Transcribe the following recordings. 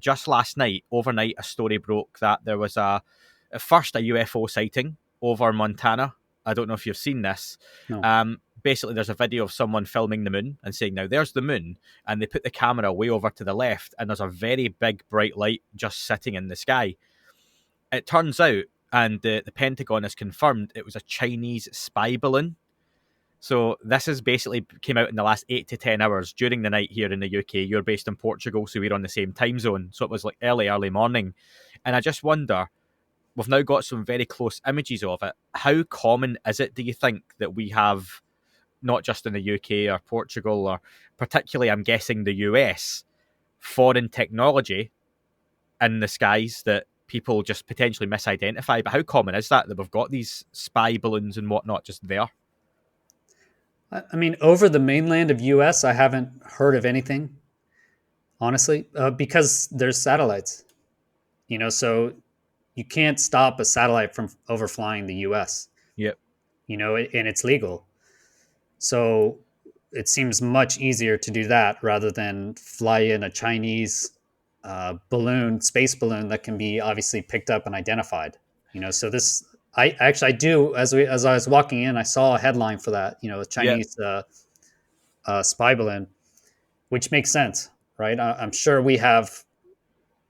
just last night, overnight, a story broke that there was at first a UFO sighting over Montana. I don't know if you've seen this. No. Basically, there's a video of someone filming the moon and saying, now there's the moon, and they put the camera way over to the left, and there's a very big bright light just sitting in the sky. It turns out, and the Pentagon has confirmed, it was a Chinese spy balloon. So this is basically came out in the last 8 to 10 hours during the night here in the UK. You're based in Portugal, so we're on the same time zone. So it was like early morning. And I just wonder, we've now got some very close images of it. How common is it, do you think, that we have, not just in the UK or Portugal, or particularly, I'm guessing, the US, foreign technology in the skies that people just potentially misidentify? But how common is that we've got these spy balloons and whatnot just there? I mean, over the mainland of US, I haven't heard of anything, honestly, because there's satellites, so you can't stop a satellite from overflying the US, Yep. And it's legal. So it seems much easier to do that rather than fly in a Chinese space balloon that can be obviously picked up and identified. So this, I do, as I was walking in, I saw a headline for that, a Chinese spy balloon, which makes sense, right? I'm sure we have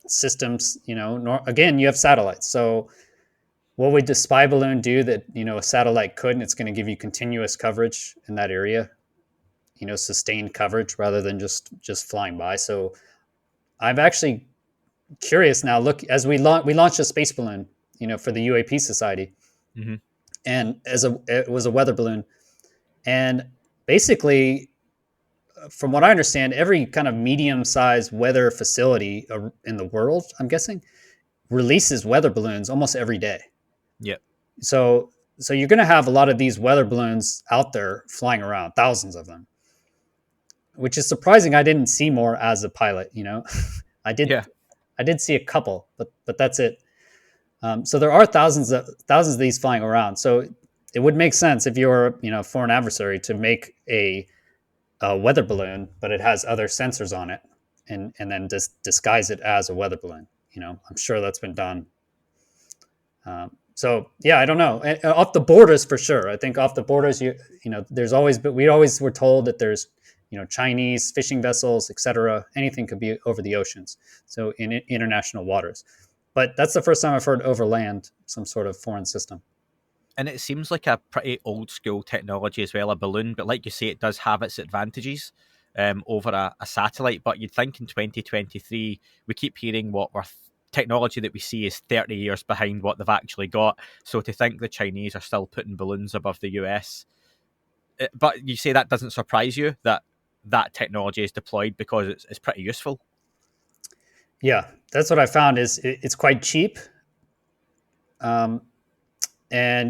systems, again, you have satellites. So what would the spy balloon do that, a satellite couldn't? It's going to give you continuous coverage in that area, sustained coverage rather than just flying by. So I'm actually curious now. Look, as we launched a space balloon, for the UAP Society, Mm-hmm. and it was a weather balloon, and basically, from what I understand, every kind of medium-sized weather facility in the world, I'm guessing, releases weather balloons almost every day. Yep. So you're going to have a lot of these weather balloons out there flying around, thousands of them, which is surprising. I didn't see more as a pilot. I did. Yeah. I did see a couple, but that's it. So there are thousands of these flying around. So it would make sense if you're, for an adversary to make a weather balloon, but it has other sensors on it, and then just disguise it as a weather balloon. I'm sure that's been done. So yeah, I don't know. Off the borders for sure. I think off the borders, there's always, but we always were told that there's, Chinese fishing vessels, etc. Anything could be over the oceans. So in international waters. But that's the first time I've heard over land, some sort of foreign system. And it seems like a pretty old school technology as well, a balloon. But like you say, it does have its advantages over a satellite. But you'd think in 2023, we keep hearing technology that we see is 30 years behind what they've actually got. So to think the Chinese are still putting balloons above the US. But you say that doesn't surprise you, that technology is deployed, because it's pretty useful. Yeah, that's what I found is it's quite cheap. And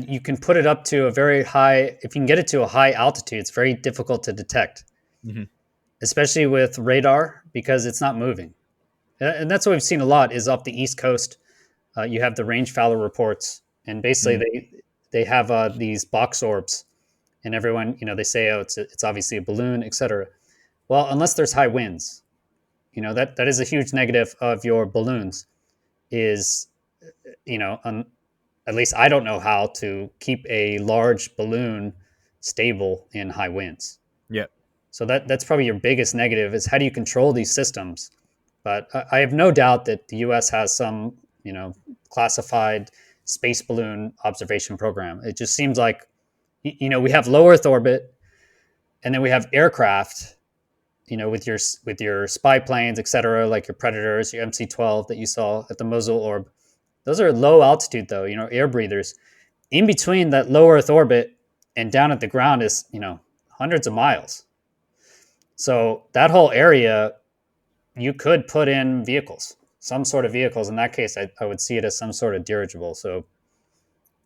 you can put it up to a very high, if you can get it to a high altitude, it's very difficult to detect, especially with radar, because it's not moving. And that's what we've seen a lot is off the East Coast. You have the range fallow reports, and basically they have these box orbs, and everyone, they say, oh, it's obviously a balloon, etc. Well, unless there's high winds, that is a huge negative of your balloons is, at least I don't know how to keep a large balloon stable in high winds. Yeah. So that's probably your biggest negative is how do you control these systems? But I have no doubt that the U.S. has some, classified space balloon observation program. It just seems like, we have low Earth orbit, and then we have aircraft, with your spy planes, et cetera, like your Predators, your MC-12 that you saw at the Mosul Orb. Those are low altitude, though, air breathers. In between that low Earth orbit and down at the ground is, hundreds of miles. So that whole area, you could put in vehicles, some sort of vehicles. In that case, I would see it as some sort of dirigible. So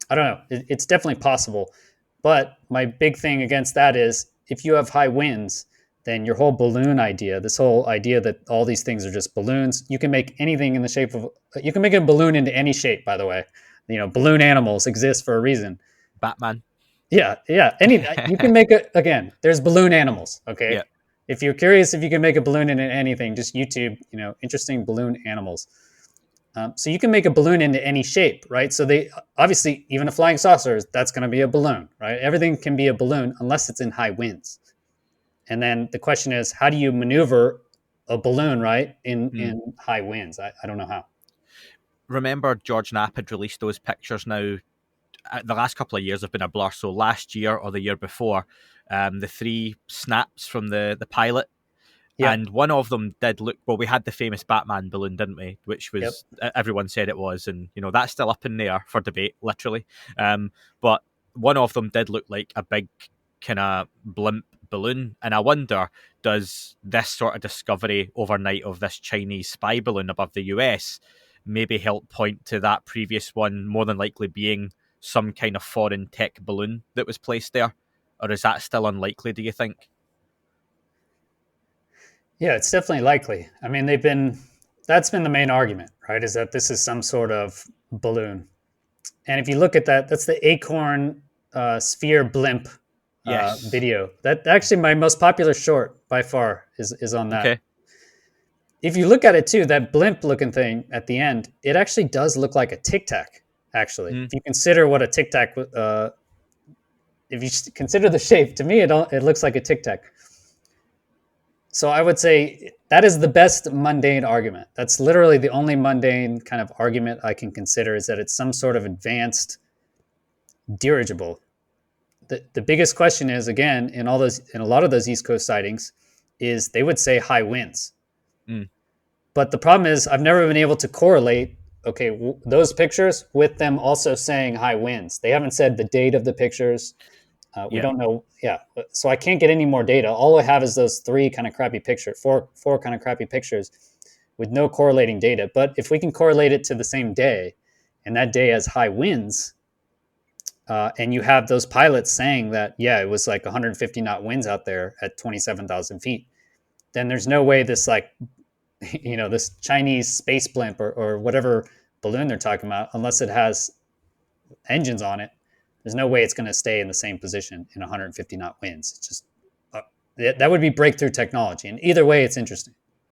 I don't know. It's definitely possible. But my big thing against that is if you have high winds, then your whole balloon idea, this whole idea that all these things are just balloons, you can make anything in the shape of, you can make a balloon into any shape, by the way. Balloon animals exist for a reason. Batman. Yeah. You can make it, again, there's balloon animals, okay? Yeah. If you're curious if you can make a balloon into anything, just YouTube, interesting balloon animals. So you can make a balloon into any shape, right? So they obviously, even a flying saucer, that's going to be a balloon, right? Everything can be a balloon unless it's in high winds. And then the question is, how do you maneuver a balloon, right, in high winds? I don't know how. Remember, George Knapp had released those pictures now. The last couple of years have been a blur. So last year or the year before, the three snaps from the pilot, Yeah. and one of them did look, well, we had the famous Batman balloon, didn't we? Which Yep. was, everyone said it was, and that's still up in the air for debate, literally. But one of them did look like a big kind of blimp balloon, and I wonder, does this sort of discovery overnight of this Chinese spy balloon above the US maybe help point to that previous one more than likely being some kind of foreign tech balloon that was placed there? Or is that still unlikely, do you think? Yeah, it's definitely likely. I mean, that's been the main argument, right? Is that this is some sort of balloon. And if you look at that, that's the Acorn Sphere Blimp Yes. video. That actually my most popular short by far is on that. Okay. If you look at it too, that blimp looking thing at the end, it actually does look like a tic tac. Actually, Mm. if you consider what a tic tac, if you consider the shape, to me it looks like a tic tac. So I would say that is the best mundane argument. That's literally the only mundane kind of argument I can consider, is that it's some sort of advanced dirigible. The biggest question is, again, in a lot of those East Coast sightings, is they would say high winds. Mm. But the problem is I've never been able to correlate, okay, those pictures with them also saying high winds. They haven't said the date of the pictures. We Yeah. don't know. Yeah. So I can't get any more data. All I have is those three kind of crappy pictures, four kind of crappy pictures with no correlating data. But if we can correlate it to the same day, and that day has high winds, and you have those pilots saying that, yeah, it was like 150 knot winds out there at 27,000 feet, then there's no way this this Chinese space blimp or whatever balloon they're talking about, unless it has engines on it, there's no way it's going to stay in the same position in 150 knot winds. It's just that would be breakthrough technology, and either way, it's interesting.